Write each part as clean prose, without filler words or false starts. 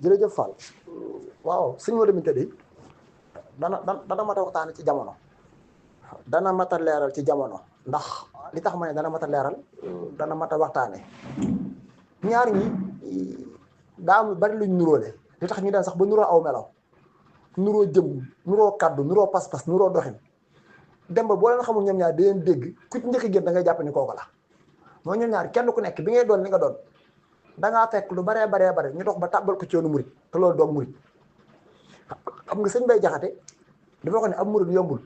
jërëjëf Fall waaw suñu war a minte di dana mat a waxtaane ci jamono dana mat a leeral ci jamono ndax li tax ma ne dana mat a leeral dana mat a waxtaane ñaar ñi daa am bari luñ nuróole li tax ñu daan sax ba nuroo aw melaw nuroo jëm nuroo kaddu nuroo pas-pas nuroo doxin dem ba boo leen xamul ñoom ñaar di leen dégg ku ci njëkk génn da ngay jàpp ni kooku la mooy ñoom ñaar kenn ku nekk bi ngay doon li nga doon dangaa fekk lu baree bare ñu dox ba tàbbal ko ci yoonu murit te loolu doog murit xam nga sëñ Bay Jaxate dafa wax ne ab murit yombul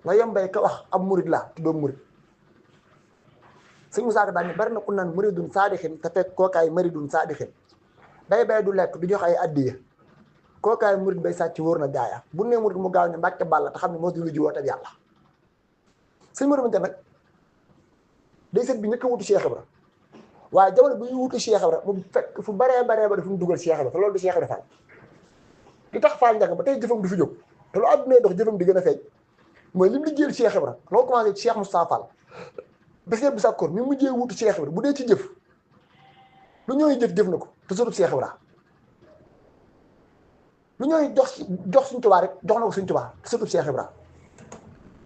nga yombay ka wax ab murit laa te doog murit sëñ Musaa Ka daal ni bari na ku naan muridun saadixin te fekk kookaay maridun saadixin day bay du lekk du jox ay addiya kookaay murit bay sàcc wóor na gaaya bu ne murit mu gaaw ne mbàkke bàlla te xam ne moo di lu ji woote yàlla sëñ Mor Anta nag day sët bi njëkk a wutu Cheikh Ibra waaye jamono bi ñu wutu Cheikh Ibra mu fekk fu baree fu mu dugal Cheikh Ibra te loolu du Cheikh Ibra Fall li tax Fall Ndiaga ba tey jëfam du fi jóg te lu àdduna dox jëfam di gën a feeñ mooy lim liggéeyal Cheikh Ibra loolu commencé ci Cheikh Moustapha Fall bés bi sàkkoor mi mujjee wutu Cheikh Ibra bu dee ci jëf lu ñooy jëf na ko te surtout Cheikh Ibra lu ñooy jox suñ Tuubaa rek jox na ko suñ Tuubaa te surtout Cheikh Ibra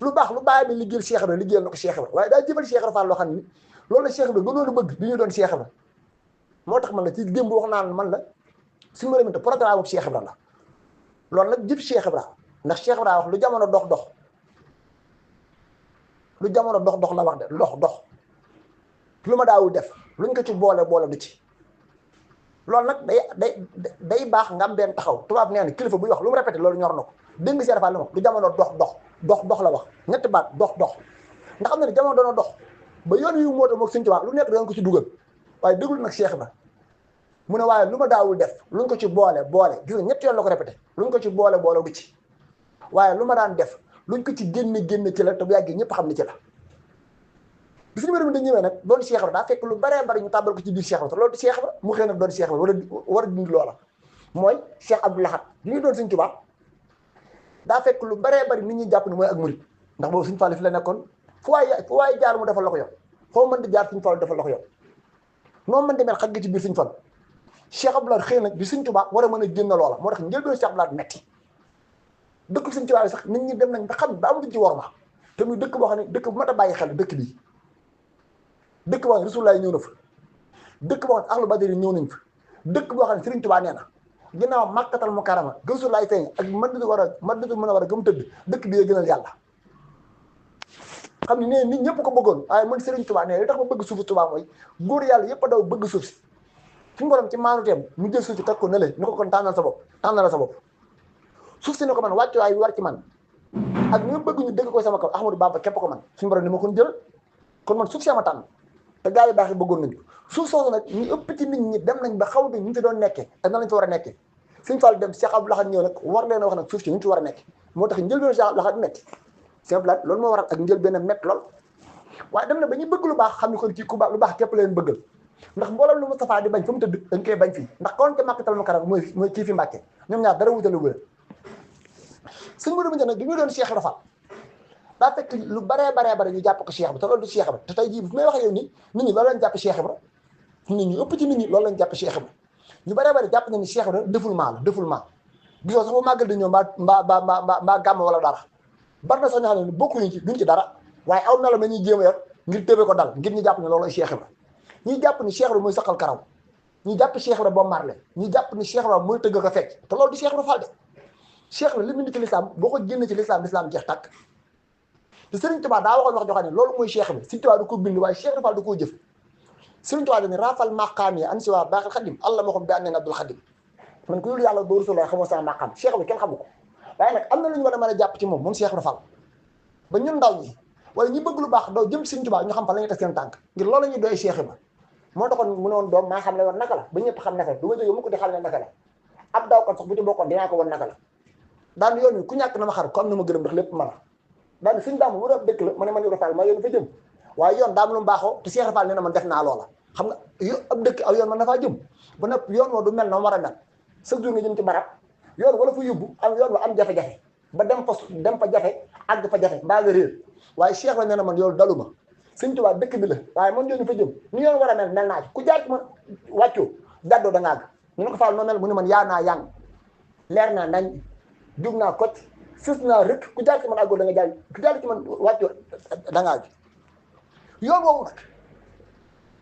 lu baax lu bàyyi mi liggéeyal Cheikh Ibra liggéeyal na ko Cheikh Ibra waaye daa jëfal Cheikh Ibra Fall loo xam ni loolu la Cheikh Ibra gënoon a bëgg bi ñu doon Cheikh Ibra moo tax man la ci démb wax naa man la suñu mënaminte programme Cheikh Ibra la loolu nag jëf Cheikh Ibra ndax Cheikh Ibra wax lu jamono dox lu jamono dox la wax de dox lu ma daawul def luñ ko ci boole du ci loolu nag day baax nga am benn taxaw tubaab nee na kilifa buy wax lu mu répété loolu ñor na ko dégg nga Cheikh Ibra Fall lu wax lu jamono dox la wax ñetti baat dox nga xam ne jamono doona dox ba yoon yu moo tax moom suñu tubaab lu nekk da nga ko ci dugal waaye déglu nag Cheikh Ibra mu ne waaye lu ma daawul def luñ ko ci boole gis nga ñetti yoon la ko répété luñ ko ci boole du ci waaye lu ma daan def luñ ko ci génne ci la te bu yàggee ñëpp xam ni ci la bi suñu mbir mi dañ ñëwee nag doon Cheikh Ibra daa fekk lu baree bari ñu tàbbal ko ci biir Cheikh Ibra te loolu du Cheikh Ibra mu xëy nag doon Cheikh Ibra war a dindi loola mooy Cheikh Abdou Lahad bi ñu doon suñ tubaab daa fekk lu baree bari nit ñi jàpp ni mooy ak murit ndax boobu suñ Fall fi la nekkoon fu waay jaar mu defal la ko yow foo mën di jaar suñ Fall defal la ko yow noo mën di mel xaj nga ci biir suñ Fall Cheikh Abdou Lahad xëy nag bi suñ tubaab war a mën a génn loola moo tax njëlbeen Cheikh Abdou Lahad metti dëkk suñ tubaab yi sax nit ñi dem nañ ba xam ba am duñ ci war ma te muy dëkk boo xam ne dëkk bu mat a bàyyi xel dëkk bii dëkk boo xam ne Rasulullah ñëw na fa dëkk boo xam ne ahlu badri ñëw nañ fa dëkk boo xam ne Sëriñ Tuubaa nee na ginnaaw Makkatal Mukarrama Rasulullah feeñ ak Madinatu Munawwara gëm tëdd dëkk bi gënal yàlla xam ne nee nit ñëpp ko bëggoon waaye man Sëriñ Tuubaa nee li tax ma bëgg suufu Tuubaa mooy góor yàlla yëpp a daw bëgg suuf si suñu borom ci maanuteem mu jël suuf si teg ko nële ni ko kon tànnal sa bopp suuf si ne ko man wàccuwaay war ci man ak ñu bëgg ñu dégg ko sama kaw Ahmadou Bamba képp ko man suñu borom ni ma kon jël kon man suuf si ama tànn te gars yi baax yi bëggoon nañu suuf soosu nag ñu ëpp ci nit ñi dem nañ ba xaw ñu ci doon nekkee ak nan lañ fa war a nekkee Sëñ Fall dem Cheikh Abdou Lahad ñëw nag war leen a wax nag suuf si ñu ci war a nekk moo tax njëlbeen Cheikh Abdou Lahad metti Cheikh Abdou Lahad loolu moo waral ak njëlbeen metti lool waaye dem na ba ñu bëgg lu baax xam ni kon kii ku baax lu baax képp leen bëggal ndax mboolem lu Moustapha di bañ fa mu tëdd dañ koy bañ fii ndax kon te Makkatal Mukarrama mooy kii fi Mbàkke ñoom ñaar dara wutale wala sëñ Modou Mbengue nag bi muy doon Cheikh Ibra Fall daa fekk lu baree ñu jàpp ko Cheikh Ibra te loolu du Cheikh Ibra te tey jii bu may wax yow ni nit ñi loolu lañ jàpp Cheikh Ibra nit ñi ëpp ci nit ñi loolu lañ jàpp Cheikh Ibra ñu baree jàpp na ni Cheikh Ibra deful maa gisoo sax bu màggal di ñëw mbaa gàmm wala dara bari na sax ñoo xam ne bokkuñu ci duñ ci dara waaye aw melo na ñuy jéem a yor ngir tëbe ko dal ngir ñu jàpp ne loolu ay Cheikh Ibra ñi jàpp ni Cheikh Ibra mooy saqal karaw ñi jàpp Cheikh Ibra boo marle ñi jàpp ni Cheikh Ibra mooy tëgg ko fecc te loolu du Cheikh Ibra Fall de Cheikh Ibra li mu indi ci lislaam boo ko génne ci lislaam jeex tàkk te Serigne Touba daa waxoon wax joo xam ne loolu mooy Cheikh Ibra Serigne Touba du ko bind waaye Cheikh Ibra Fall du koo jëf Serigne Touba dañu raafal maqaam yi an si waa baaxal xadim allah moo xam bi anneen abdul xadim man ko yul yàlla boo Rasulullah xamoo sama maqaam Cheikh Ibra kenn xamu ko waaye nag am na lu ñu war a mën a jàpp ci moom Cheikh Ibra Fall ba ñun ndaw ñi wala ñi bëgg lu baax daw jëm Serigne Touba ñu xam fa la ñuy teg seen tànk ngir loolu la ñuy doy Cheikh Ibra moo taxoon mu ne woon doom maa xam ne woon naka la ba ñëpp xam naka la du ma jóge mu ko di xam ne naka la ab dawkat sax bu ci bokkoon dinaa ko woon naka la daan yoon wi ku ñàkk na ma xar ko am na ma gërëm ndax lépp mën a daan suñu daam wër ab dëkk la ma ne man Ibra Fall maa yoon fa jëm waaye yoon daam lu mu baaxoo te Cheikh Ibra Fall nee na man def naa loola xam nga ab dëkk aw yoon man na faa jëm ba nag yoon woo du mel na war a mel chaque jour nga jëm ci barab yoon wala fa yóbbu am yoon wa am jafe-jafe ba dem fa jafe àgg fa jafe mbaa nga réer waaye Cheikh la nee na man yoolu dalu ma Sëñ Tuubaa dëkk bi la waaye man yoon fa jëm ni yoon war a mel naa ci ku jaar ci ma wàccoo daddoo da nga àgg ñu ne ko Fall noo mel mu ne man yaa naa yang leer naa nañ jug naa kot sës naa rëkk ku jaar ci man àggoo da nga jaay ku jaar ci man wàccu da ngaa ji yoon woowu nag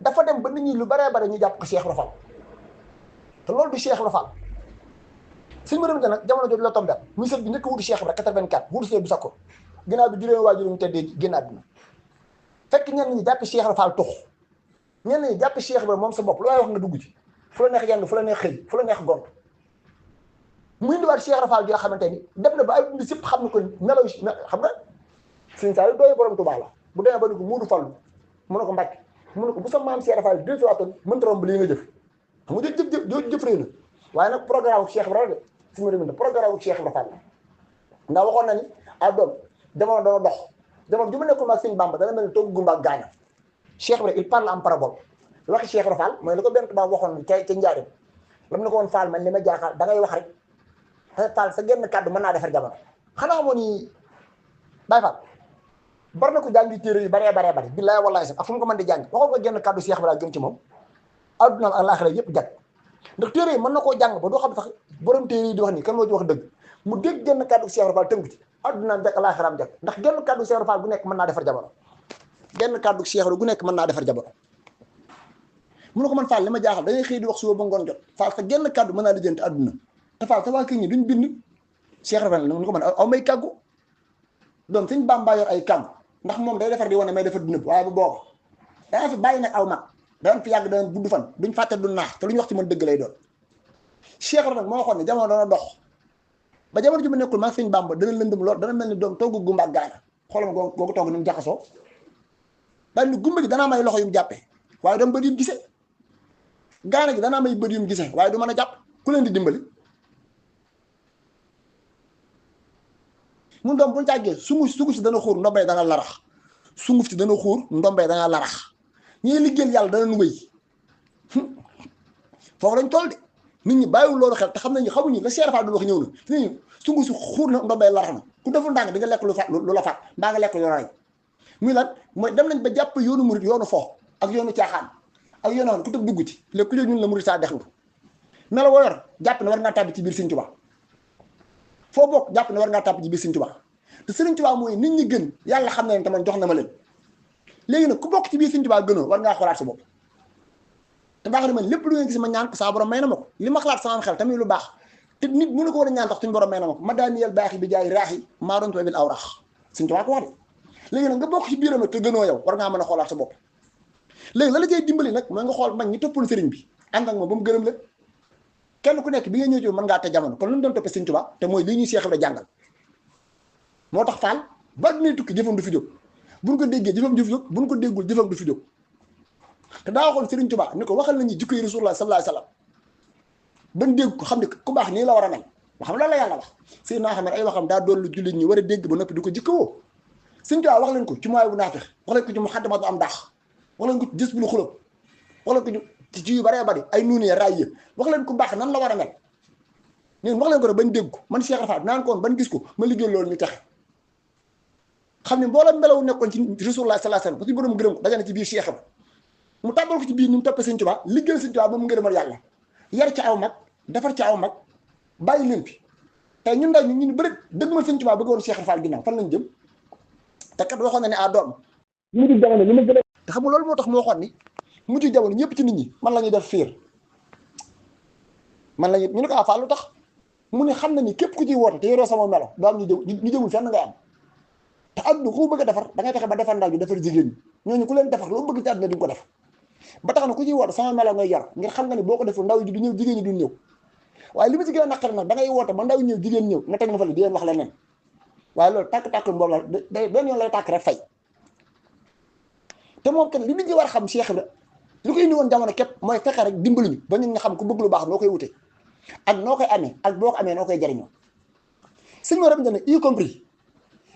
dafa dem ba nit ñi lu baree bare ñu jàpp ko Cheikh Ibra Fall te loolu du Cheikh Ibra Fall suñu mënam nag jamono jooju la tombé ministre bi njëkk wutu Cheikh Ibra 84 wutu Sëñ bu Sakko ginnaaw bi juróomi waajur ñu teddee génn àdduna fekk ñenn ñi jàpp Cheikh Ibra Fall tux ñenn ñi jàpp Cheikh Ibra moom sa bopp lu waay wax nga dugg ci fu la neex yenn fu la neex xëy fu la neex gont mu indiwaat Cheikh Ibra Fall joo xamante ni dem na ba ay dund sëpp xam ne ko melaw xam nga Sëñ Saaliw dooy borom Tuubaa la bu demee ba ni ko Muudu Fallu mu ne ko Mbàkke mu ne ko bu sa maam Cheikh Ibra Fall deux fois ton mënta romb lii nga jëf xam nga jëf réy na waaye nag programme bu Cheikh Ibra la de su ma demee programme bu Cheikh Ibra Fall ndax waxoon na ni ah doom jamono dana dox jamono ju ma nekkul maag Sëñ Bamba dana mel ni toog gumba ak gaaña Cheikh Ibra il parle en parabole waxi Cheikh Ibra Fall mooy li ko benn tubaab waxoon ca njaarim lam na ko woon Fall man li ma jaaxal da ngay wax rek Fall sa genn kàddu mën naa defar jamono xanaa moo ni Baye Fall bar na ko jàngi téere yu baree bari billaay wallaay sax ak fu mu ko mën di jàng waxoon ko genn kàddu Cheikh Ibra gën ci moom adduna ak àllaaxira yëpp jag ndax téere yi mën na koo jàng ba doo xam sax borom téere yi di wax nii kan moo ci wax dëgg mu dégg genn kàddu Cheikh Ibra Fall tënku ci adduna jag àllaaxiraam jag ndax genn kàddu Cheikh Ibra Fall gu nekk mën naa defar jamono genn kàddu Cheikh Ibra gu nekk mën naa defar jamono mu ne ko man Fall li ma jaaxal da ngay xëy di wax suba ba ngoon jot Fall sa genn kàddu mën naa lijjanti adduna te Fall sa waa kër ñi duñ bind Cheikh Ibra Fall mu ne ko man aw may kàggu doom Sëñ Bamba yor ay kàggu ndax moom day defar di wane may defar du nëbb waaye bu booba danga fi bàyyi nag aw mag daan fi yàgg daan gudd fan duñ fàtte du naax te lu ñu wax ci man dëgg lay doon Cheikh Ibra nag moo waxoon ne jamono dana dox ba jamono ji ma nekkul maa Sëñ Bamba dana lëndëm lool dana mel ni doom toogu gumba ak gaana xoolal ma googu togg ni mu jaxasoo daal ni gumba gi danaa may loxo yu mu jàppee waaye doom bët yu mu gisee gaana gi danaa may bët yu mu gisee waaye du mën a jàpp ku leen di dimbali mun doom buñu càggee sunguf si dana xuur ndombay dana larax sunguf si dana xuur ndombay dana larax ñii liggéeyal yàlla dana nu wéy foofu lañ toll de nit ñi bàyyiwul loolu xel te xam nañu xamuñu la Cheikh Fall du wax ñëw na fi nañu sunguf si xuur na ndombay larax na ku deful ndànk di nga lekk lu la faat mbaa nga lekk lu rey muy lan mooy dem nañ ba jàpp yoonu murit yoonu fo ak yoonu caaxaan ak yoonu xam ku tëb dugg ci léegi ku jóg ñun la murit saa dexlu melo woo yor jàpp ne war ngaa tàbbi ci biir Sëñ Tuubaa foo bokk jàpp ne war ngaa tàbbi ci biir Sëñ Tuubaa te Sëriñ Tuubaa mooy nit ñi gën yàlla xam na leen te man jox na ma leen léegi nag ku bokk ci biir Sëñ Tuubaa gënoo war ngaa xoolaat sa bopp te baax na man lépp lu ngeen gis ma ñaan ko saa borom may na ma ko li ma xalaat sama xel tamit lu baax te nit mënu ko war a ñaan tax suñu borom may na ma ko ma daaniyel baaxi bi jaay raaxi maa doon bil aw rax Sëñ Tuubaa ko wax de léegi nag nga bokk ci biiram te gënoo yow war ngaa mën a xoolaat sa bopp léegi la la cay dimbali nag mooy nga xool mag ñi toppul sëriñ bi ànd ak ma ba mu gërëm la kenn ku nekk bi nga ñëw ci mën ngaa te jamono kon lu ñu doon toppee Sëñ Tuubaa te mooy lii ñuy Cheikh Ibra jàngal moo tax Fall ba dinañ tukki jëfam du fi jóg buñ ko déggee jëfam du fi jóg buñ ko déggul jëfam du fi jóg te daa waxoon Sëriñ Tuubaa ni ko waxal nañu jikko yi Rasulullah sallallahu alayhi wasallam ban dégg ko xam ne ku baax nii la war a mel wax xam loolu la yàlla wax sëy naa xam ne ay waxam daa doon lu jullit ñi war a dégg ba noppi di ko jikkowoo Sëriñ Tuubaa wax leen ko ci mooy bu naafex wax leen ko ci mu xaddamatu am daax wax leen ko ci gis bu lu xulóob wax leen ko ci yu baree bari ay nuunee raay yëpp wax leen ku baax nan la war a mel ñun wax leen ko rek bañ dégg ko man Cheikh Ibra Fall naan ko woon ban gis ko ma liggéey loolu ñu taxe xam ne mboolem melaw nekkoon ci Rasulullah sallallahu alayhi wasallam parce que borom gërëm ko dajana ci biir Cheikh Ibra mu tàbbal ko ci biir ni mu toppee Sëñ Tuubaa liggéeyal Sëñ Tuubaa ba mu ngërëmal yàlla yar ci aw mag defar ci aw mag bàyyi leen fi tey ñun daal ñu bëri dëgmal Sëñ Tuubaa bëgg woon Cheikh Ibra Fall ginnaaw fan lañ jëm te kat waxoon na ne ah doom mujj jamono li ma gën a te xam nga loolu moo tax mu waxoon ni mujj jamono ñëpp ci nit ñi man la ñuy def fiir man la ñu ne ko ah Fall lu tax mu ne xam na ni képp ku ciy woote te yoroo sama melo doo am ñu jëmul fenn ngay am te àdduna ku bëgg a defar da ngay fexe ba defar ndaw ñu defar jigéen ñi ñooñu ku leen defar loo bëgg ci àdduna di nga ko def ba tax na ku ciy woote sama melo ngay yor ngir xam nga ni boo ko deful ndaw ji du ñëw jigéen ñi du ñëw waaye li ma ci gën a naqari nag da ngay woote ba ndaw ñëw jigéen ñëw nga teg ma fa la di leen wax leneen waaye loolu tàkk-tàkk boobu la day benn yoon lay tàkk rek fay te moom kat li nit ñi war a xam Cheikh Ibra li ko indi woon jamono képp mooy fexe rek dimbali ñu ba ñun nga xam ku bëgg lu baax noo koy wute ak noo koy amee ak boo ko amee noo koy jariñoo sëñ ma rabinte ne y compris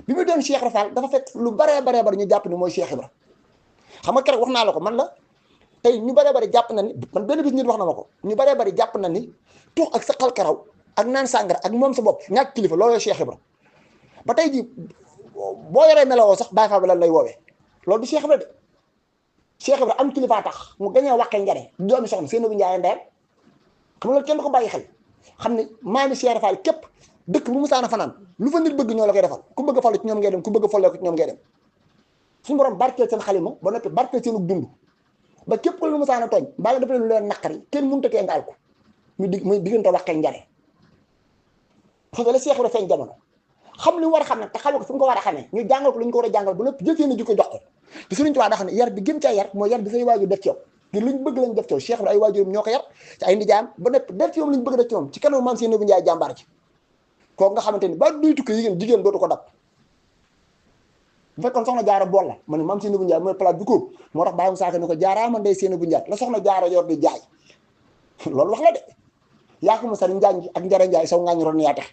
bi muy doon Cheikh Ibra Fall dafa fekk lu baree bari ñu jàpp ni mooy Cheikh Ibra xam nga keroog wax naa la ko man la tey ñu baree bari jàpp na ni man benn bis nit wax na ma ko ñu baree bari jàpp na ni tuux ak sa xal karaw ak naan sàngara ak moom sa bopp ñàkk kilifa looloo Cheikh Ibra ba tey ji boo yoree melawoo sax Baay Faal ba lan lay woowee loolu du Cheikh Ibra de Cheikh Ibra am kilifa tax mu gañee wàqee njare doomi soxna seen bu njaay ndeyam xam nga loolu kenn du ko bàyyi xel xam ne maami Cheikh Fall képp dëkk bu musaana fanaan lu fa nit bëgg ñoo la koy defal ku bëgg a falu ci ñoom ngay dem ku bëgg a follee ko ci ñoom ngay dem suñu borom barkeel seen xalima ba noppi barkeel seen dund ba képp ku lu musaana tooñ mbaa nga def leen lu leen naqari kenn mënut a tee ngaal ko muy diggante waxee njare parce que la Cheikh Ibra feeñ jamono xam li mu war a xam nag te xamal ko fi mu ko war a xamee ñu jàngal ko lu ñu ko war a jàngal ba noppi jël seen jikko jox ko te Sëriñ Tuubaa daa xam ne yar bi gën caa yar mooy yar bi say waajur def ci yow ngir luñ bëgg lañ def ci yow Cheikh Ibra ay waajuram ñoo ko yar ci ay ndijaayam ba noppi def ci moom luñ bëgg def ci moom ci kanam maam Seynabou Ndiaye jàmbaar ci kooku nga xamante ni ba duy tukki jigéen dootu ko dab bu fekkoon soxna jaara bool la ma ne maam Seynabou Ndiaye mooy palaat bi ko moo tax bàyyam saaka ni ko jaaraama ndey Seynabou Ndiaye la soxna jaara yor di jaay loolu wax la de yaa ko ma sa njaañ ak njara njaay saw ngaañ ron yaa tax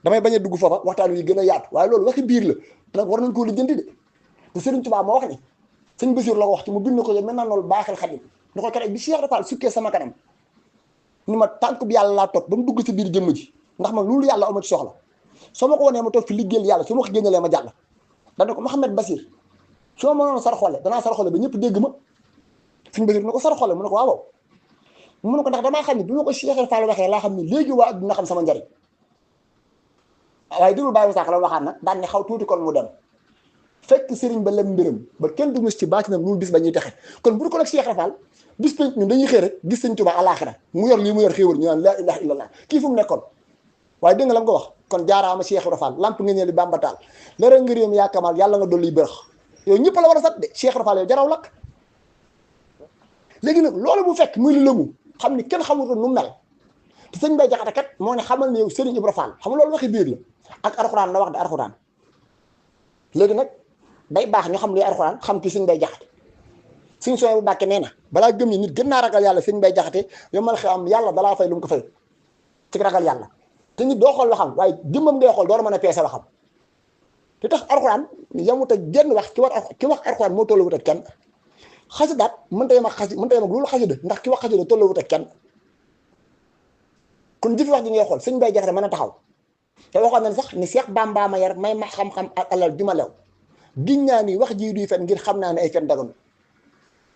damay bañ a dugg foofa waxtaan wi gën a yaatu waaye loolu waxi biir la te nag war nañ koo lijjanti de te Sëriñ Tuubaa moo wax ni sëñ Basiir la ko wax ci mu bind ko yow maintenant loolu baaxal Xadim ni ko keroog bi Cheikh Rafal sukkee sama kanam ni ma tànk bi yàlla laa toog ba mu dugg si biir jëmm ji ndax man loolu yàlla ama ci soxla soo ma ko wanee ma toog fi liggéeyal yàlla soo ma ko génnelee ma jàll dana ko Mouhamed Basiir soo ma mënoon sar xoole danaa sar xoole ba ñëpp dégg ma sëñ Basiir ne ko sar xoole mu ne ko waaw mu ne ko ndax damaa xam ne bi ma ko Cheikh Rafal waxee laa xam ne léegi waa dina xam sama njariñ waaye déglu bàyyi sax la waxaat nag daan ne xaw tuuti kon mu dem fekk sëriñ ba lem mbiram ba kenn du mus ci baatinam loolu bis ba ñuy texe kon bu ko nag Cheikh Rafal bis penc ñun dañuy xëy rek gis sëñ Tuubaa àlaaxira mu yor lii mu yor xéewal ñu naan laa ilaha illallah kii fu mu nekkoon waaye dégg nga la nga ko wax kon jaaraama Cheikh Rafal lamp nga ñëli Bamba Taal lëra nga réem yaa kamal yàlla nga dolliy bërëx yow ñëpp la war a sat de Cheikh Rafal yow jaraw lakk léegi nag loolu bu fekk muy lu lëmu xam ni kenn xamul nu mel te sëñ Bay Jaxate kat moo ne xamal ne yow Sëriñ Ibra Fall xam nga loolu waxi biir la ak alxuraan la wax de alxuraan léegi nag day baax ñu xam luy alxuraan xam ki sëñ Bay Jaxate suñ sooy bu Mbàkke nee na balaa gëm ni nit gën naa ragal yàlla sëñ Bay Jaxate yow man xam yàlla dalaa fay lu mu ko fay ci ragal yàlla te nit doo xool waxam waaye jëmmam ngay xool door a mën a peese waxam te tax alxuraan yamut ak genn wax ki wax alxuraan moo tolluwut ak kenn xasidaat mënta yem ak loolu xasida ndax ki wax xasida tolluwut ak kenn kon jëfi wax ji ngay xool sëñ Bay Jaxate mën a taxaw te waxoon nañ sax ni Seex Bàmba ma yar may ma xam-xam ak alal ju ma lew giñ naa ni wax ji duy fen ngir xam naa ne ay fen daganu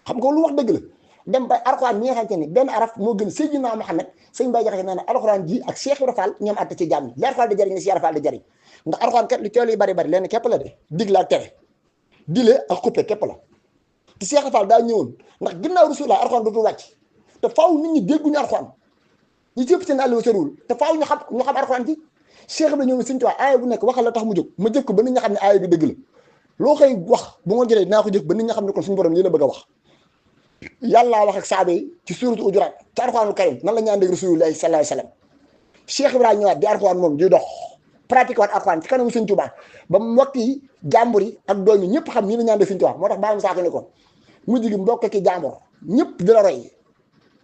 xam nga lu wax dëgg la dem ba alxuraan ñi nga xamante ni benn araf moo gën Seydina Muhammad sëñ Bay Jaxate nee na alxuraan ji ak Cheikh Ibra Fall ñoom àtte ci jàmm ñi li alxuraan di jëriñ ni Cheikh Ibra Fall di jëriñ ndax alxuraan kat li cool yi bari leen képp la de digle ak tere dile ak xuppe képp la te Cheikh Ibra Fall daa ñëwoon ndax ginnaaw Rasulullah alxuraan du wàcc te faaw nit ñi dégguñu alxuraan ñi ci ëpp seen àll soriwul te faaw ñu xam alxuraan ji Cheikh Ibra ñëw ne sëñ Tuubaa aaya bu nekk waxal la tax mu jóg ma jëkk ko ba nit ñi xam ne aaya bi dëgg la loo koy wax bu ma jëlee dinaa ko jëkk ba nit ñi xam ne kon suñu borom lii la bëgg a wax yàllaa wax ak saaba yi ci suuratu Ujuraat ci alxuraanul karim nan la ñu ànd ak Rasulullaahi sallallaahu alayhi wa sallam Cheikh Ibrahima ñëwaat di alxuraan moom di dox pratique waat alxuraan ci kanamu sëñ Tuubaa ba mbokk yi jàmbur yi ak doom yi ñëpp xam ñi la ñu ànd ak sëñ Tuubaa moo tax bàyyi saako ne ko mujj gi mbokk ki jàmbur ñëpp di la roy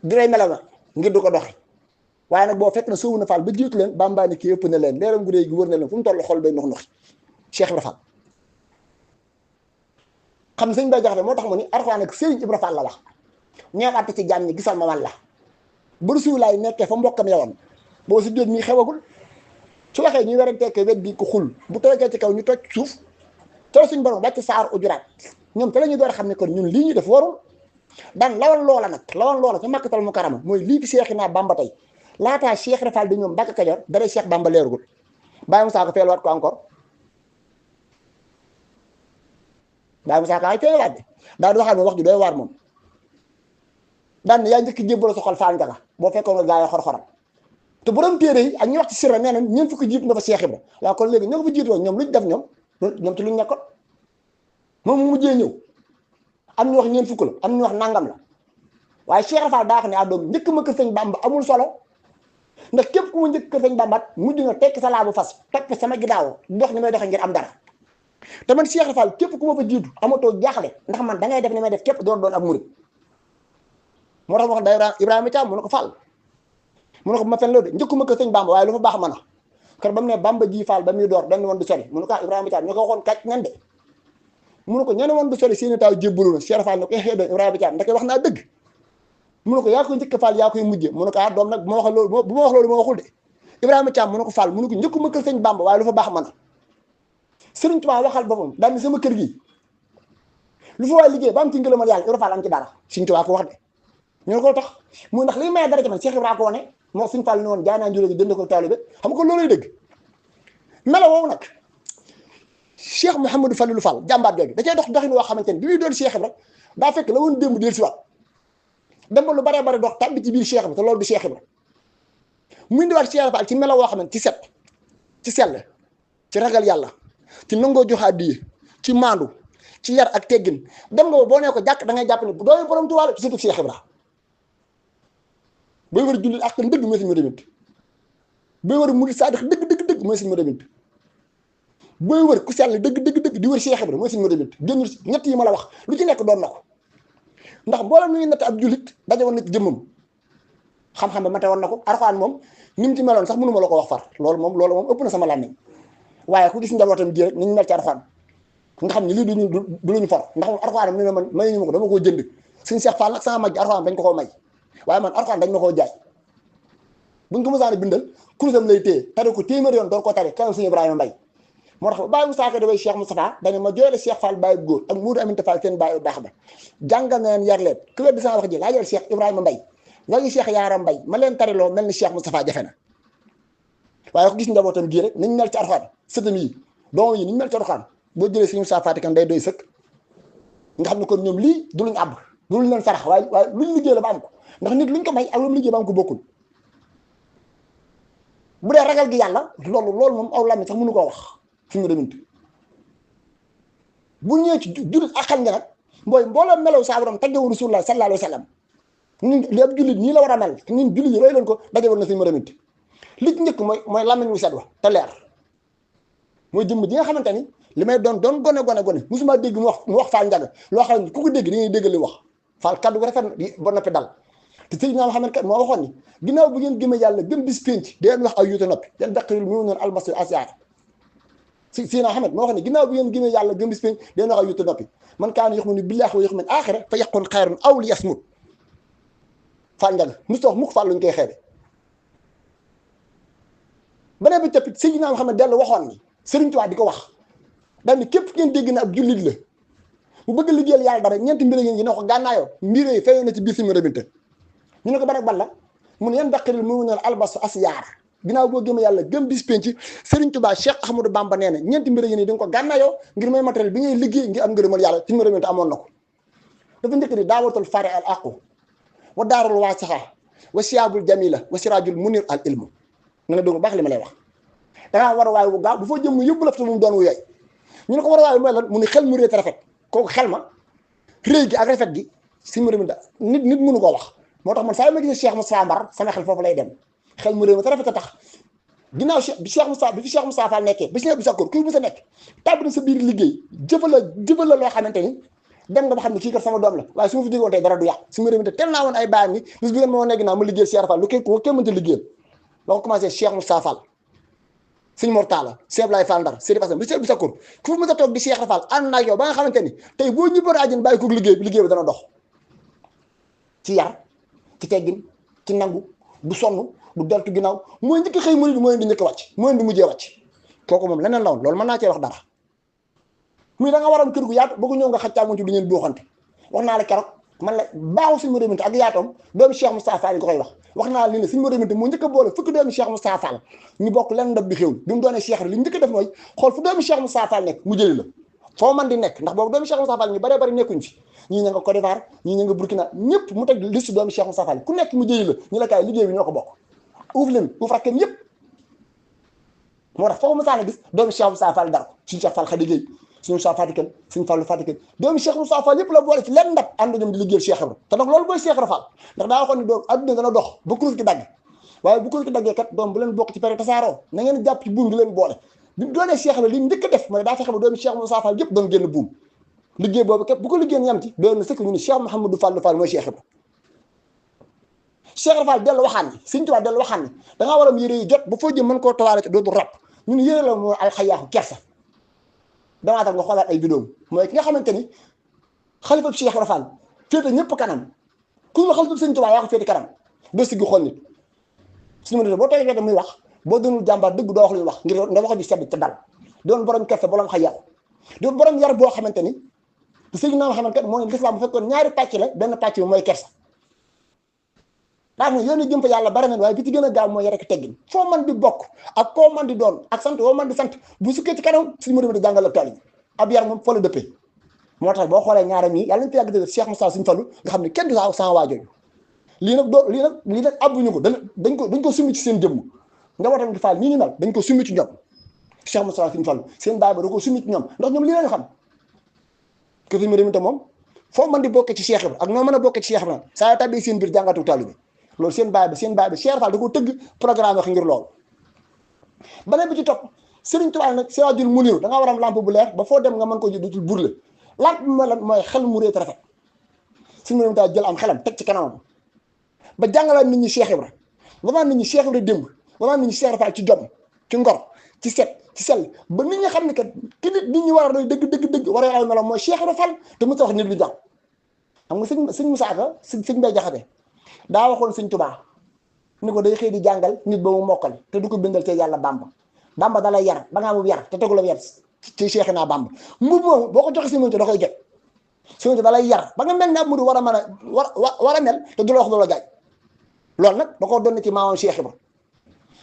di lay melal ngir du ko doxee waaye nag boo fekk na sóobu na Fall ba jiitu leen Bamba ni kii ëpp na leen leeram gu réy gi wër na leen fu mu toll xol bay nox Cheikh Ibra Fall xam sëñ Bay Jaxate moo tax mu ni alxuraan ak Sëriñ Ibra Fall la wax ñeew àtte ci jàmm ñi gisal ma wàlla ba Rasulullaah nekkee fa mbokkam yowoon boo si déet mi xewagul su waxee ñuy weranteeke wet di ko xul bu toogee ci kaw ñu toj suuf te suñ borom bàcc saar Ujuraat ñoom te la ñu door a xam ne kon ñun lii ñu def warul daan lawan loola ca Makkatal Mukarrama mooy lii fi Seexinaa Bamba tey laataa Cheikh Ibra Fall di ñoom Mbàkke Kajoor dara Cheikh Bamba leerugul bàyyi mu saako feeluwaat ko encore bàyyi mu saako ay feeluwaat de daal di waxaat moom wax ju doy waar moom daan ne yaa njëkk jébbal sa xol Fall Njaga boo fekkoon nga gaa yi xor-xoram te borom téere yi ak ñi wax ci sirra nee na ñeent fukki jiitu nga fa Cheikh Ibra waaw kon léegi ñoo ko fa jiitu woon ñoom luñ def ñoom ci luñ nekkoon moom mu mujjee ñëw am ñu wax ñeent fukk la am ñu wax nangam la waaye Cheikh Ibra Fall daa wax ne doom njëkk ma kër sëñ Bamba amul solo ndax képp ku ma njëkk kër sëñ Bamba mujj nga tekki sa laabu fas topp sama ginnaaw dox ni may doxee ngir am dara te man Cheikh Ibra Fall képp ku ma fa jiitu amatoo jaaxle ndax man da ngay def ni may def képp doon ab murid moo tax wax da Ibrahima Thiam mu ne ko Fall mu ne ko ma fen loolu de njëkkuma kër sëñ Bamba waaye lu fa baax mën a kër ba mu ne Bamba ji Fall ba muy door dañ woon du sori mu ne ko Ibrahima Thiam ñu ko waxoon kàcc nan de mu ne ko ñene woon du sori seeni taaw jébbalu na Cheikh Ibra Fall ne ko doon Ibrahima Thiam ndeke wax naa dëgg mu ne ko yaa koy njëkk Fall yaa koy mujjee mu ne ko doom nag bu ma wax loolu ma waxul de Ibrahima Thiam mu ne ko Fall mu ne ko njëkkuma kër sëñ Bamba waaye lu fa baax mën a Sëriñ Tuubaa waxal boppam daal ni sama kër gi lu fa waay liggéey ba am ci ngërëmal yàlla Ibra Fall am ci dara Sëriñ Tuubaa ko wax de ñu ne ko tax muy ndax liy maye dara ci man Cheikh Ibra ko wane moo suñ Fall ne woon jaay naa njuróom gi jënd ko taalibe xam nga ko looluy dëgg melo woowu nag Cheikh Mouhamadou Falilou Fall jàmbaar jooju da cay dox doxin woo xamante ni bi muy doon Cheikh Ibra daa fekk la woon démb del si waat dem ba lu baree bari dox tàbbi ci biir Cheikh Ibra te loolu du Cheikh Ibra mu indiwaat Cheikh Fall ci melo woo xamante ci set ci sell ci ragal yàlla ci nangoo jox addiya ci maandu ci yar ak teggin dem nga boo nee ko jàkk da ngay jàpp ne bu doon borom Tuubaa ci surtout Cheikh Ibra booy war a jullit ak dëgg mooy suñu demit booy war a murid saadix dëgg mooy suñu demit booy wër ku sell dëgg di wër Cheikh Ibra mooy suñu demit génn ñett yi ma la wax lu ci nekk doon na ko ndax mboolem lu ñuy natt ab jullit daje woon na ci jëmmam xam-xam ba mate woon na ko Alxuraan moom ni mu ci meloon sax mënu ma la ko wax far loolu moom ëpp na sama làmmiñ waaye ku gis njabootam ji rek ni ñu mel ci Alxuraan nga xam ne lii du luñu for ndax moom Alxuraan ne man may ñu ma ko dama koo jënd suñu Cheikh Fall nag sama mag ji Alxuraan dañ ko koo may waaye man Alxuraan dañ ma koo jaay buñ ko mësaan a bindal kurusam lay téye tari ko téeméer yoon door ko tari kanam suñu Ibrahima Mbaye moo tax Baye Moussa Ka dafay Cheikh Moustapha dañu ma jooyle Cheikh Fall Baye góor ak Moudou Aminta Fall seen Baye baax ba jàngal na leen yar leen ku weddi sama wax ji laa jël Cheikh Ibrahima Mbaye wala Cheikh Yaara Mbaye ma leen tariloo mel ni Cheikh Moustapha jafe na waaye ko gis njabootam gii rek niñ mel ci Alxuraan sëtam yi doom yi niñ mel ci Alxuraan boo jëlee suñu Moustapha Fatick day doy sëkk nga xam ne kon ñoom lii du luñ àbb du luñ leen sarax waaye luñ liggéey la ba am ko ndax nit luñ ko may ak lu mu liggéey ba am ko bokkul bu dee ragal gi yàlla loolu moom aw làmmiñ sax mënu koo wax fi mu demint bu ñëwee ci jullit ak xam nga nag mooy mbooloo melaw saa borom taggewu Rasulullah sallallahu alayhi wa sallam ñun li ab jullit nii la war a mel ñun jullit yi roy leen ko dajewal na fi mu demint li ci njëkk mooy làmmiñ wu set wa te leer mooy jëmm ji nga xamante ni li may doon gone musuma dégg mu wax Fall Ndiaga loo xam ne ku ko dégg dañuy dégg li wax Fall kaddu gu rafet ba noppi dal te Seydina Muhammad kat moo waxoon ni ginnaaw bu ngeen gëmee yàlla gëm bis pénc deen wax ay yuuta noppi den daqiril mu noon almasir asiar Seydina Muhammad moo waxoon ni ginnaaw bu ngeen gëmee yàlla gëm bis pénc deen wax ay yuuta noppi man kaana yu'minu billaahi wa yawmil aaxir fa yaqul xayran aw liyasmut Fall Ndiaga musta wax mukk Fall luñ koy xeebe beneen bi tamit Seydina Muhammad dellu waxoon ni Sëriñ Tuubaa di ko wax daal ni képp ngeen dégg na ab jullit la bu bëgg liggéeyal yàlla dara ñeenti mbir ngeen yi ne ko gànnaayoo mbir yi feeñoo na ci biir suñu rabinte ñu ne ko ban ak ban la mun yan daqiril mu ne albasu asyaar ginnaaw boo gëmee yàlla gëm bis penc Sëriñ Tuubaa Cheikh Ahmadou Bamba nee na ñeenti mbir ngeen yi di nga ko gànnaayoo ngir may matériel bi ngay liggéey ngir am ngërëmal yàlla suñu rabinte amoon na ko dafa njëkk ni daawatul fari al aqu wa daarul waasixa wa siyaabul jamila wa siraajul munir al ilmu na nga dégg baax li ma lay wax dangaa war a waay wu gaaw bu foo jëm mu yóbbu la fa mu doon wu yooy ñu ne ko war a waay mooy lan mu ni xel mu réet rafet kooku xel ma réy gi ak rafet gi si mu réminta nit mënu koo wax moo tax man saa yu ma gisee Cheikh Moustapha Mbar sama xel foofu lay dem xel mu réew ma te rafet a tax ginnaaw bi Cheikh Moustapha Fall nekkee bi si bi sa kóor kuy bu sa nekk tàbbi na sa biir liggéey jëfal la loo xamante ni dem nga ba xam ne kii kat sama doom la waaye su ma fi jógoon tey dara du yàq si mu réminta tel naa woon ay bàyyam ni bis bi ngeen moo nekk naa ma liggéeyal Cheikh Fall lu kenn mënta liggéeyal la ko commencé Cheikh Moustapha Fall sëñ Mortala Cheikh Ablaye Fall Ndar Sëriñ Fassam bi Cheikh bi sa kur ku mu sa toog di Cheikh Fall ànd naa ak yow ba nga xamante ni tey boo ñibboon àjjana bàyyi ko liggéey bi dana dox ci yar ci teggin ci nangu du sonn du deltu ginnaaw mooy njëkk xëy murid mooy di njëkk wàcc mooy di mujjee wàcc kooku moom leneen la woon loolu mën naa cee wax dara muy da nga waroon kër gu yaatu bëgg ñëw nga xaccaa ci du ngeen booxante wax naa la keroog man la baaxu suñu réminté ak yaatoom doomu Cheikh Moustapha Fall yi ko koy wax naa la ni ne suñu réminté moo njëkk a boole fukki doomu Cheikh Moustapha Fall ñu bokk lenn ndab bi xéwlu bi mu doonee Cheikh li mu njëkk a def mooy xool fu doomu Cheikh Moustapha Fall nekk mu jëli la foo man di nekk ndax boobu doomu Cheikh Moustapha Fall ñu baree bari nekkuñ fi ñii ña nga Côte d'Ivoire ñii ña nga Burkina ñëpp mu teg liste doomu Cheikh Moustapha Fall ku nekk mu jëli la ñu la kaay liggéey bi ñoo ko bokk uuf leen uuf rakkam yëpp moo tax foo mu saana gis doomu Cheikh Moustapha Fall dar ko suñu Cheikh Fall Khady Gueye suñu Cheikh Fatickane suñu Fallu Fatickane doomu Cheikh Moustapha Fall yëpp la boole ci lenn ndab ànd ñoom di liggéeyal Cheikh Ibra te nag loolu booy Cheikh Ibra Fall ndax daa waxoon ni doom adduna dana dox ba kuréel gi dagg waaye bu kuréel gi daggee kat doom bu leen bokk ci pere tasaaroo na ngeen jàpp ci buum gi leen boole bi mu doonee Cheikh Ibra li njëkk a def mooy daa fexe ba doomu Cheikh Moustapha Fall yëpp doon génn buum liggéey boobu képp bu ko liggéey yam ci doon na sëkk ñu ni Cheikh Mouhamadou Fall Fall mooy Cheikh Ibra Cheikh Ibra Fall dellu waxaan ni Sëriñ Tuubaa dellu waxaan ni dangaa war am yére yi jot ba foo jëm mën koo tawaale te dootul rab ñun yére la mooy alxayaaxu kersa damaa tax nga xoolaat ay vidéo mooy ki nga xamante ni xalifa Cheikh Ibra Fall féete ñëpp kanam ku la xalifa Sëriñ Tuubaa yaa ko féete kanam doo siggi xool nit suñu ma boo toogee muy wax boo doonul jàmbaar dëgg doo wax luy wax ngir nga wax di sedd te dal doon borom kersa borom xayaaxu doon borom yar boo xamante ni te sëñ naa xamante moo ne lislaam bu fekkoon ñaari pàcc la benn pàcc bi mooy kersa ndax mu yoonu jëm fa yàlla bari na waaye bi ci gën a gaaw mooy rek teggin foo man di bokk ak koo man di doon ak sant woo man di sant bu sukkee ci kanam suñu mënuma di jàngal ak taali bi ab yar moom fa la dëppee moo tax boo xoolee ñaara ñii yàlla nañu fi yàgg dëgg Cheikh Moussa Sëñ Fallu nga xam ne kenn du saa sans waa jooju lii nag abbuñu ko dañ ko summi ci seen jëmm nga watam di faal ñi ñu mel dañ ko summi ci ñoom Cheikh Moussa Sëñ Fallu seen baay ba da ko summi ci ñoom ndax ñoom lii lañu xam que suñu mënuma moom foo mën di bokkee ci Cheikh Ibra ak noo mën a bokkee ci Cheikh Ibra saa tabbi seen biir jàngatu taalibe loolu seen baay ba Cheikh Fall da ko tëgg programme wax ngir loolu beneen bi ci topp Serigne Touba nag Siraajul Muniir da ngaa war a am lampe bu leer ba foo dem nga mën ko dutul burle lampe bi mooy xel mu réet rafet suñu mënum taa jël am xelam teg ci kanamam ba jàngalaat nit ñi Cheikh Ibra ba nit ñi Cheikh Ibra démb ba nit ñi Cheikh Ibra Fall ci jom ci ngor ci set ci sell ba nit ñi xam ne kat ki nit ñi war a doy dëgg war a ay melam mooy Cheikh Ibra Fall te mu wax nit lu jàpp xam nga sëñ Moussa Ka sëñ Bay Jaxate daa waxoon sëñ Tuubaa ni ko day xëy di jàngal nit ba mu mokkal te du ko bindal te yàlla Bamba da lay yar ba nga am yar te tegu la yar ci Cheikh naa Bamba mbub moom boo ko joxe si mënti da koy jot si mënti da lay yar ba nga mel ne ab mudu war a mën a war a mel te du la wax du la jaaj loolu nag da koo doon ci maamam Cheikh Ibra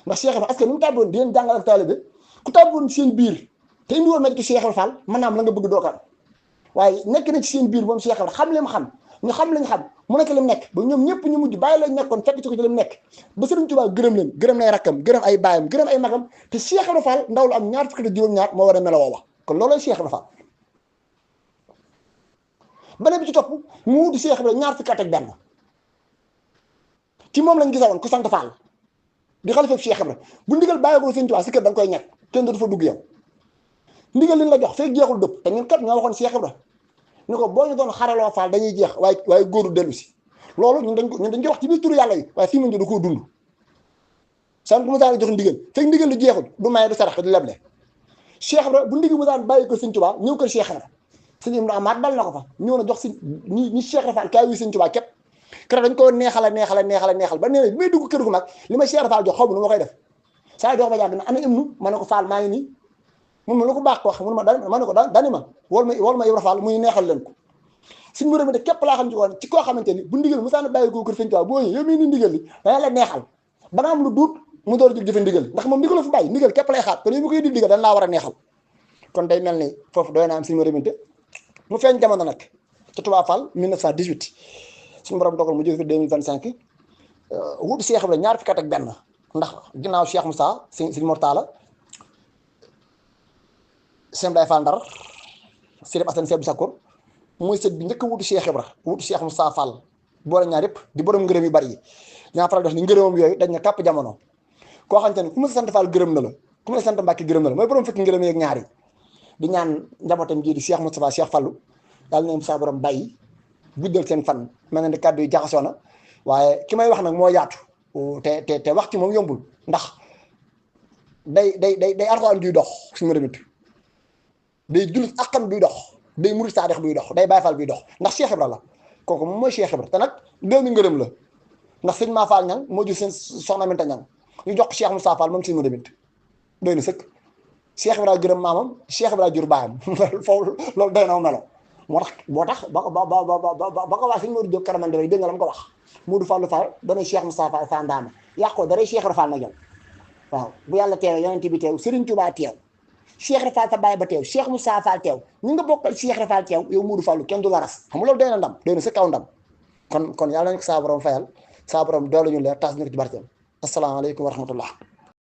ndax Cheikh Ibra parce que ni mu tàbboon di leen jàngal ak taalibe ku tàbboon seen biir te indi woon na ci Cheikh Ibra Fall mën naa am la nga bëgg doo ko am waaye nekk na ci seen biir moom Cheikh Ibra xam li mu xam ñu xam lañ xam mu nekk lim nekk ba ñoom ñëpp ñu mujj bàyyi lañ nekkoon fekk ci ko ci lim nekk ba Sëriñ Tuubaa gërëm leen gërëm ay rakkam gërëm ay baayam gërëm ay magam te Cheikh Ibra Fall ndaw lu am ñaar fukki ak juróom-ñaar moo war a meloo wax kon loolooy Cheikh Ibra Fall beneen bi ci topp mu wuti Cheikh Ibra ñaar fukki at ak benn ci moom lañ gisawoon ku sant Fall di xalifa Cheikh Ibra bu ndigal bàyyi ko Sëriñ Tuubaa si kër da nga koy ñàkk kenn du fa dugg yow ndigal liñ la jox fekk jeexul dëpp te ñun kat ñoo waxoon Cheikh Ibra ni ko boo ñu doon xaraloo Fall dañuy jeex waaye góoru dellu si loolu ñun dañ ko wax ci biir turu yàlla yi waaye fii mu ne da koo dund sant mu daan jox ndigal fekk ndigal lu jeexul du maye du sarax du leble Cheikh Ibra bu ndigal mu daan bàyyi ko Sëñ Tuubaa ñëw kër Cheikh Ibra Sëñ Ibra Amaat dal na ko fa ñëw na jox si ñi Cheikh Ibra Fall kaay wi Sëñ Tuubaa képp keroog dañ ko neexal ba nee na bi may dugg kër gu mag li ma Cheikh Ibra Fall jox xaw ma nu ma koy def saa dox ba jàgg na ana imnu ma ne ko Fall maa ngi nii mun ma lu ko baax ko wax mun ma ne ko dani ma wol ma Ibra Fall muy neexal leen ko suñ mu de képp laa xam ci woon ci koo xamante ni bu ndigal mu saan bàyyi ko kër Sëñ Tuubaa boo ñëwee yow mii ni ndigal li dana la neexal ba nga am lu duut mu door a jóg jëfe ndigal ndax moom ndigal la fi bàyyi ndigal képp lay xaar kon yow mi koy di ndigal dañ laa war a neexal kon day mel ni foofu doy na am suñu mu feeñ jamono nag ci Touba Fall 1918 suñu borom dogal mu jóge fi 2025 wutu Cheikh Ibra ñaar fukki at ak benn ndax ginnaaw Cheikh Moussa Sëñ Mortala Sëñ Baye Fall Ndar Sëriñ Assane Seydou Sakour mooy sët bi njëkk a wutu Cheikh Ibra wutu Cheikh Moussa Fall boole ñaar yëpp di borom ngërëm yu bari yi ñaa faral def ni ngërëmam yooyu dañ na kàpp jamono koo xamante ne ku ma sant Fall gërëm na la ku ma sant Mbàkke gërëm na la mooy borom fekk ngërëm yeeg ñaar yi di ñaan njabootam gii di Cheikh Moustapha Cheikh Fallou yàlla na sa borom bàyyi guddal seen fan mel na ni kàddu yi jaxasoo na waaye ki may wax nag moo yaatu te wax ci moom yombul ndax day Alxuraan duy dox suñu remit day jullit akam buy dox day murid saadix buy dox day Baay Faal buy dox ndax Cheikh Ibra la kooku moom mooy Cheikh Ibra te nag doomi ngërëm la ndax sëñ Ma Fall ñang moo jur seen soxna Minta ñang ñu jox Cheikh Moussa Fall moom sëñ Modou Binta doy na sëkk Cheikh Ibra gërëm maamam Cheikh Ibra jur baayam foofu loolu doy na melo moo tax ba ko waa sëñ Modou Diop Karamande dégg nga la mu ko wax Modou Fallou Fall danay Cheikh Moussa Fall fa ndaama yàqoo daray Cheikh Ibra Fall na jël waaw bu yàlla teew yonent bi teew Serigne Touba teew Cheikh Ibra Fall sa baay ba teew Cheikh Moussa Fall teew ñi nga bokkal Cheikh Ibra Fall teew yow Modou Fallou kenn du la ras xam nga loolu doy na ndam doy na sa kaw ndam kon yàlla nañu ko saa borom fayal saa borom doole ñu leer tas ñu ko ci barkeem asalaamaaleykum wa rahmatullah